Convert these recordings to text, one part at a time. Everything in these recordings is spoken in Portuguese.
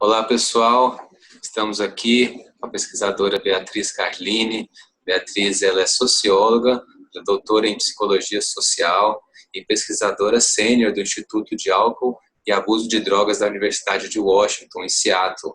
Olá, pessoal. Estamos aqui com a pesquisadora Beatriz Carlini. Beatriz, ela é socióloga, é doutora em psicologia social e pesquisadora sênior do Instituto de Álcool e Abuso de Drogas da Universidade de Washington, em Seattle.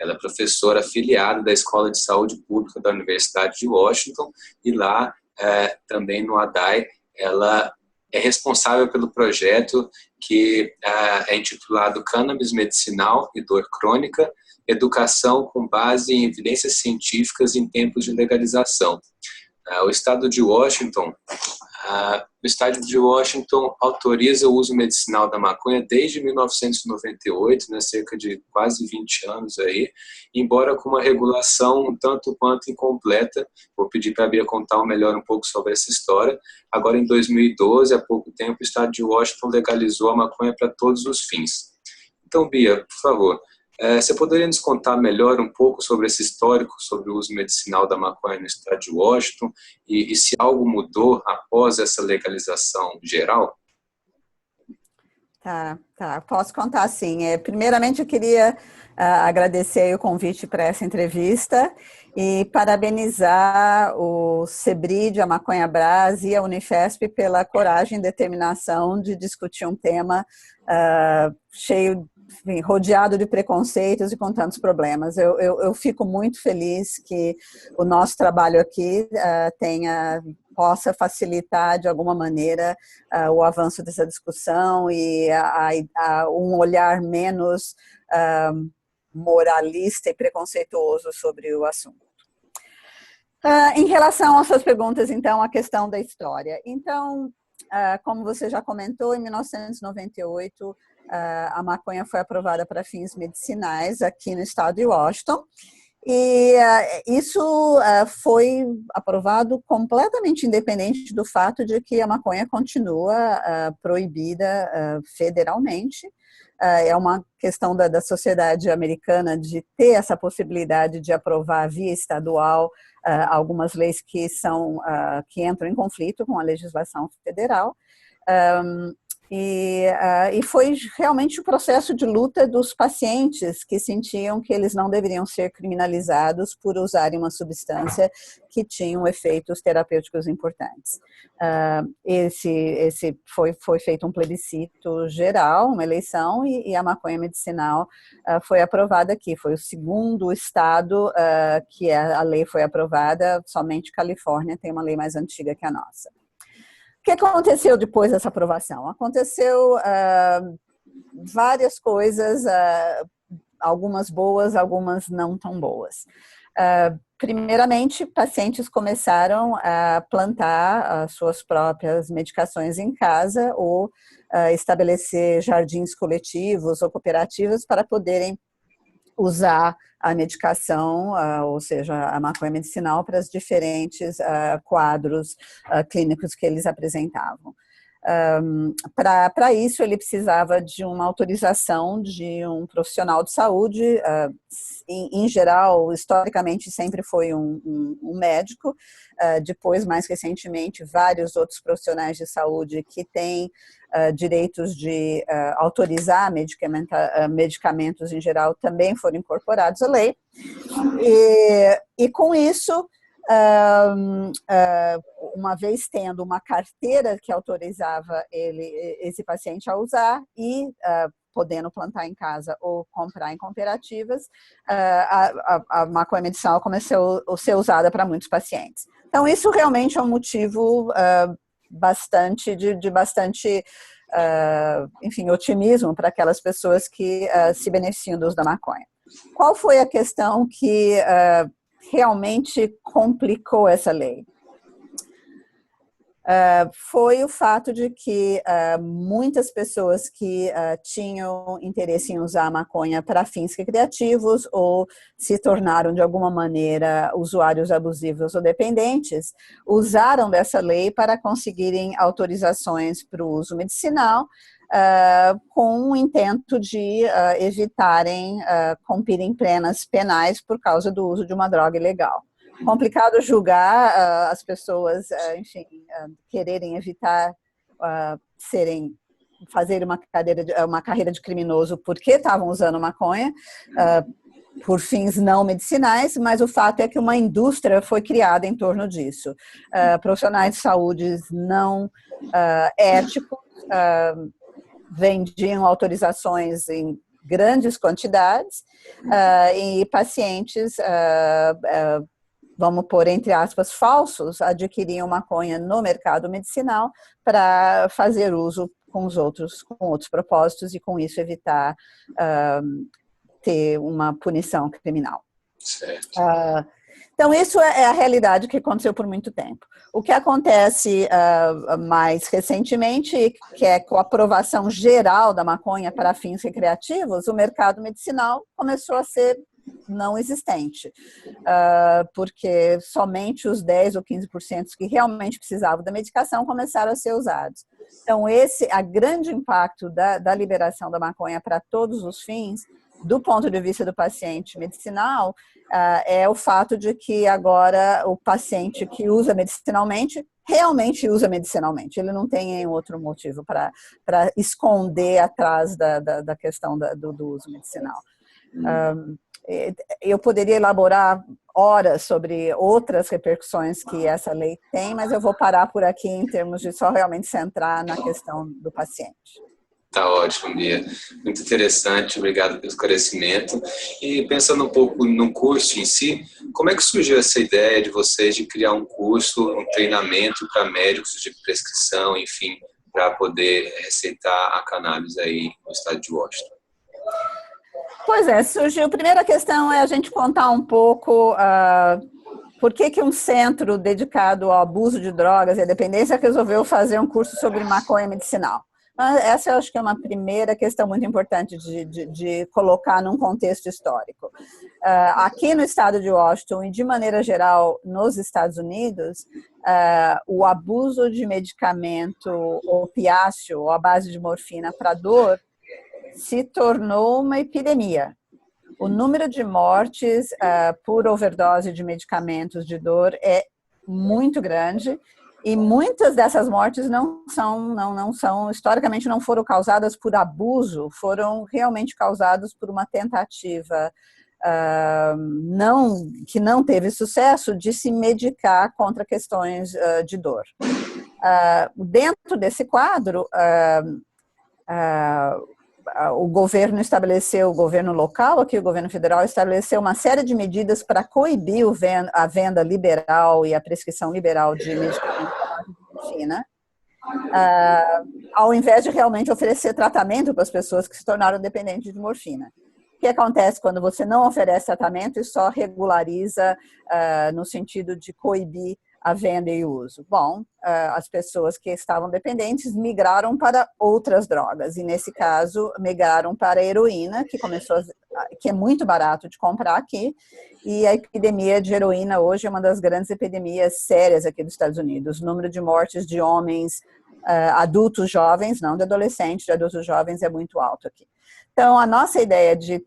Ela é professora afiliada da Escola de Saúde Pública da Universidade de Washington e lá, também no ADAI, ela é responsável pelo projeto que é intitulado Cannabis Medicinal e Dor Crônica, Educação com base em evidências científicas em tempos de legalização. O estado de Washington autoriza o uso medicinal da maconha desde 1998, né, cerca de quase 20 anos aí, embora com uma regulação um tanto quanto incompleta. Vou pedir para a Bia contar melhor um pouco sobre essa história. Agora, em 2012, há pouco tempo, o estado de Washington legalizou a maconha para todos os fins. Então, Bia, por favor, você poderia nos contar melhor um pouco sobre esse histórico, sobre o uso medicinal da maconha no estado de Washington e se algo mudou após essa legalização geral? Tá. Posso contar sim. Primeiramente, eu queria agradecer o convite para essa entrevista e parabenizar o CEBRID, a Maconha Brás e a Unifesp pela coragem e determinação de discutir um tema rodeado de preconceitos e com tantos problemas. Eu fico muito feliz que o nosso trabalho aqui possa facilitar de alguma maneira o avanço dessa discussão e um olhar menos moralista e preconceituoso sobre o assunto. Em relação às suas perguntas, então, a questão da história. Então, como você já comentou, em 1998, a maconha foi aprovada para fins medicinais aqui no estado de Washington. E isso foi aprovado completamente independente do fato de que a maconha continua proibida federalmente. É uma questão da sociedade americana de ter essa possibilidade de aprovar via estadual algumas leis que entram em conflito com a legislação federal. E foi realmente o processo de luta dos pacientes que sentiam que eles não deveriam ser criminalizados por usarem uma substância que tinha efeitos terapêuticos importantes. Esse foi feito um plebiscito geral, uma eleição, e a maconha medicinal foi aprovada aqui. Foi o segundo estado que a lei foi aprovada, somente Califórnia tem uma lei mais antiga que a nossa. O que aconteceu depois dessa aprovação? Aconteceu várias coisas, algumas boas, algumas não tão boas. Primeiramente, pacientes começaram a plantar as suas próprias medicações em casa ou estabelecer jardins coletivos ou cooperativas para poderem usar a medicação, ou seja, a maconha medicinal para os diferentes quadros clínicos que eles apresentavam. Para isso, ele precisava de uma autorização de um profissional de saúde, em geral, historicamente, sempre foi um médico, depois, mais recentemente, vários outros profissionais de saúde que têm direitos de autorizar medicamentos em geral também foram incorporados à lei, e com isso, uma vez tendo uma carteira que autorizava esse paciente a usar e podendo plantar em casa ou comprar em cooperativas, a maconha medicinal começou a ser usada para muitos pacientes. Então, isso realmente é um motivo de bastante otimismo para aquelas pessoas que se beneficiam do uso da maconha. Qual foi a questão que realmente complicou essa lei? Foi o fato de que muitas pessoas que tinham interesse em usar a maconha para fins recreativos ou se tornaram de alguma maneira usuários abusivos ou dependentes, usaram dessa lei para conseguirem autorizações para o uso medicinal, com o intento de evitarem cumprirem penas penais por causa do uso de uma droga ilegal. Complicado julgar as pessoas, quererem evitar serem fazer uma carreira de criminoso porque estavam usando maconha, por fins não medicinais, mas o fato é que uma indústria foi criada em torno disso. Profissionais de saúde não éticos vendiam autorizações em grandes quantidades e pacientes, vamos pôr entre aspas, falsos, adquiriam maconha no mercado medicinal para fazer uso com outros propósitos e com isso evitar ter uma punição criminal. Certo. Então, isso é a realidade que aconteceu por muito tempo. O que acontece mais recentemente, que é com a aprovação geral da maconha para fins recreativos, o mercado medicinal começou a ser não existente, porque somente os 10 ou 15% que realmente precisavam da medicação começaram a ser usados. Então, a grande impacto da liberação da maconha para todos os fins, do ponto de vista do paciente medicinal, é o fato de que agora o paciente que usa medicinalmente, realmente usa medicinalmente. Ele não tem nenhum outro motivo para esconder atrás da questão do uso medicinal. Eu poderia elaborar horas sobre outras repercussões que essa lei tem, mas eu vou parar por aqui em termos de só realmente centrar na questão do paciente. Tá ótimo, Bia. Muito interessante, obrigado pelo esclarecimento. E pensando um pouco no curso em si, como é que surgiu essa ideia de vocês de criar um curso, um treinamento para médicos de prescrição, enfim, para poder receitar a cannabis aí no estado de Washington? Pois é, surgiu. A primeira questão é a gente contar um pouco por que um centro dedicado ao abuso de drogas e à dependência resolveu fazer um curso sobre maconha medicinal. Essa eu acho que é uma primeira questão muito importante de colocar num contexto histórico. Aqui no estado de Washington e de maneira geral nos Estados Unidos, o abuso de medicamento opiáceo ou à base de morfina para dor se tornou uma epidemia. O número de mortes por overdose de medicamentos de dor é muito grande. E muitas dessas mortes não são, historicamente não foram causadas por abuso, foram realmente causadas por uma tentativa que não teve sucesso de se medicar contra questões de dor. Dentro desse quadro, o governo local, aqui o governo federal, estabeleceu uma série de medidas para coibir a venda liberal e a prescrição liberal de medicamentos de morfina, ao invés de realmente oferecer tratamento para as pessoas que se tornaram dependentes de morfina. O que acontece quando você não oferece tratamento e só regulariza no sentido de coibir a venda e o uso? Bom, as pessoas que estavam dependentes migraram para outras drogas, e nesse caso migraram para a heroína, que é muito barato de comprar aqui, e a epidemia de heroína hoje é uma das grandes epidemias sérias aqui dos Estados Unidos. O número de mortes de homens adultos jovens, não de adolescentes, de adultos jovens é muito alto aqui. Então, a nossa ideia de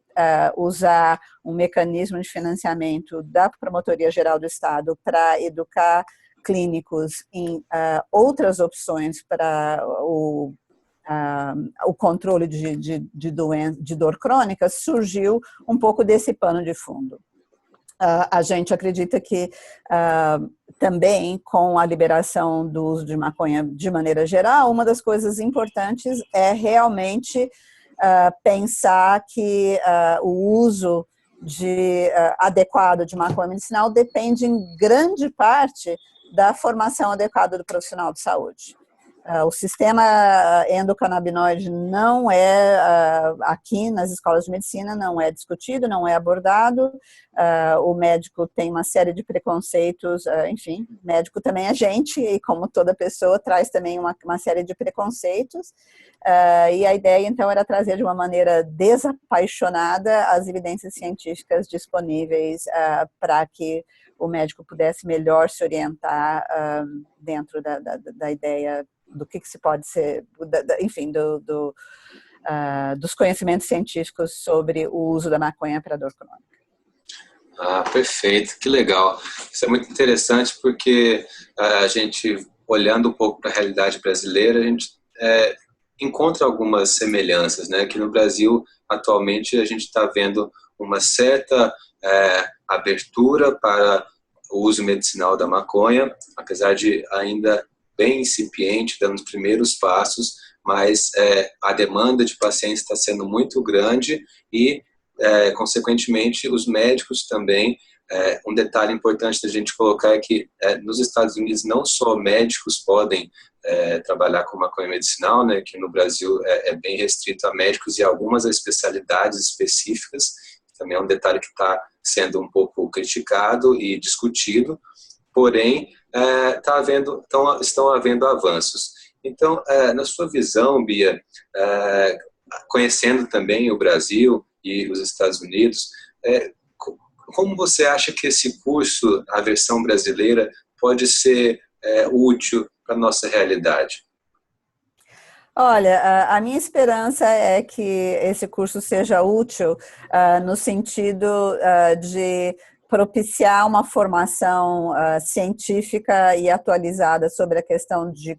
usar um mecanismo de financiamento da Promotoria Geral do Estado para educar clínicos em outras opções para o controle de dor crônica surgiu um pouco desse pano de fundo. A gente acredita que também com a liberação do uso de maconha de maneira geral, uma das coisas importantes é realmente pensar que o uso adequado de maconha medicinal depende em grande parte da formação adequada do profissional de saúde. O sistema endocannabinoide não é, aqui nas escolas de medicina, não é discutido, não é abordado. O médico tem uma série de preconceitos, enfim, médico também é gente, e como toda pessoa, traz também uma série de preconceitos. E a ideia, então, era trazer de uma maneira desapaixonada as evidências científicas disponíveis para que o médico pudesse melhor se orientar dentro da ideia do que se pode ser, enfim, dos conhecimentos científicos sobre o uso da maconha para dor crônica. Perfeito, que legal. Isso é muito interessante porque a gente, olhando um pouco para a realidade brasileira, a gente encontra algumas semelhanças, né? Que no Brasil, atualmente, a gente está vendo uma certa abertura para o uso medicinal da maconha, apesar de ainda bem incipiente, dando os primeiros passos, mas a demanda de pacientes está sendo muito grande e, consequentemente, os médicos também. Um detalhe importante da gente colocar é que nos Estados Unidos não só médicos podem trabalhar com maconha medicinal, né, que no Brasil é bem restrito a médicos e algumas especialidades específicas, também é um detalhe que está sendo um pouco criticado e discutido, porém estão havendo avanços. Então, na sua visão, Bia, conhecendo também o Brasil e os Estados Unidos, como você acha que esse curso, a versão brasileira, pode ser útil para a nossa realidade? Olha, a minha esperança é que esse curso seja útil no sentido de propiciar uma formação científica e atualizada sobre a questão de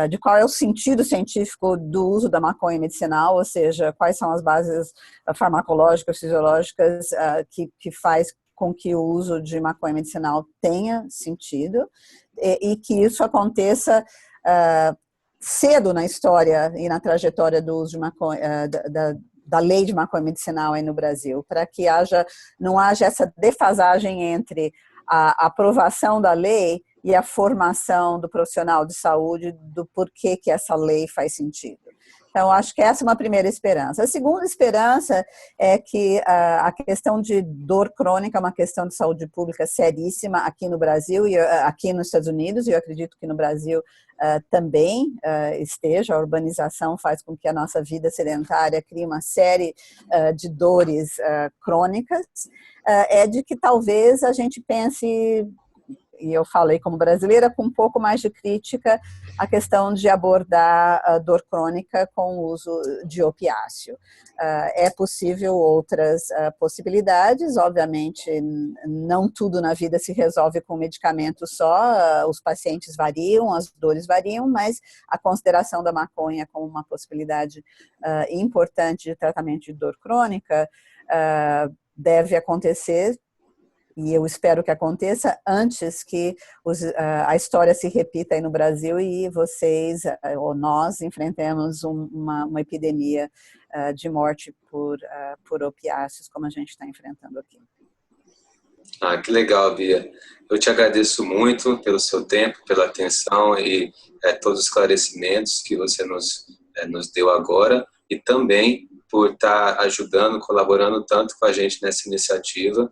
de qual é o sentido científico do uso da maconha medicinal, ou seja, quais são as bases farmacológicas, fisiológicas que faz com que o uso de maconha medicinal tenha sentido e que isso aconteça cedo na história e na trajetória do uso de maconha, da lei de maconha medicinal aí no Brasil, para que não haja essa defasagem entre a aprovação da lei e a formação do profissional de saúde do porquê que essa lei faz sentido. Então, acho que essa é uma primeira esperança. A segunda esperança é que a questão de dor crônica é uma questão de saúde pública seríssima aqui no Brasil e aqui nos Estados Unidos, e eu acredito que no Brasil também esteja. A urbanização faz com que a nossa vida sedentária crie uma série de dores crônicas. É de que talvez a gente pense, e eu falei como brasileira, com um pouco mais de crítica, a questão de abordar a dor crônica com o uso de opiáceo. É possível outras possibilidades, obviamente não tudo na vida se resolve com medicamento só, os pacientes variam, as dores variam, mas a consideração da maconha como uma possibilidade importante de tratamento de dor crônica deve acontecer, e eu espero que aconteça antes que a história se repita aí no Brasil e vocês ou nós enfrentemos uma epidemia de morte por opiáceos, como a gente está enfrentando aqui. Que legal, Bia. Eu te agradeço muito pelo seu tempo, pela atenção e todos os esclarecimentos que você nos deu agora e também por estar ajudando, colaborando tanto com a gente nessa iniciativa.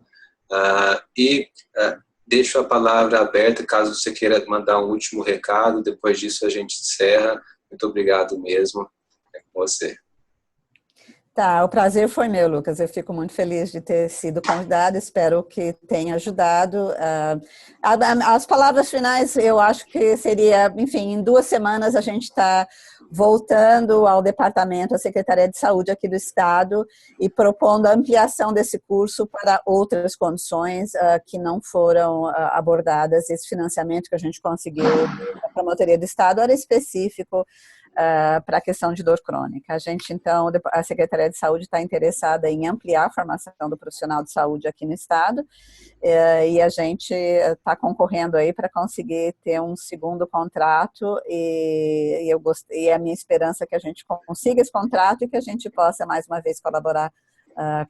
Deixo a palavra aberta caso você queira mandar um último recado, depois disso a gente encerra. Muito obrigado mesmo, com você. Tá, o prazer foi meu, Lucas. Eu fico muito feliz de ter sido convidada, espero que tenha ajudado. As palavras finais, eu acho que seria, enfim, em 2 semanas a gente está voltando ao departamento, à Secretaria de Saúde aqui do Estado e propondo a ampliação desse curso para outras condições que não foram abordadas. Esse financiamento que a gente conseguiu da Promotoria do Estado era específico para a questão de dor crônica. Então, a Secretaria de Saúde está interessada em ampliar a formação do profissional de saúde aqui no Estado e a gente está concorrendo aí para conseguir ter um segundo contrato e a minha esperança é que a gente consiga esse contrato e que a gente possa mais uma vez colaborar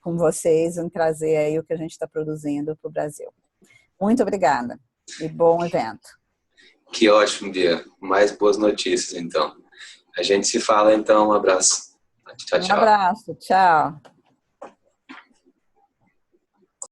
com vocês em trazer aí o que a gente está produzindo para o Brasil. Muito obrigada e bom evento. Que ótimo, Bia. Mais boas notícias, então. A gente se fala, então. Um abraço. Tchau, tchau. Um abraço. Tchau.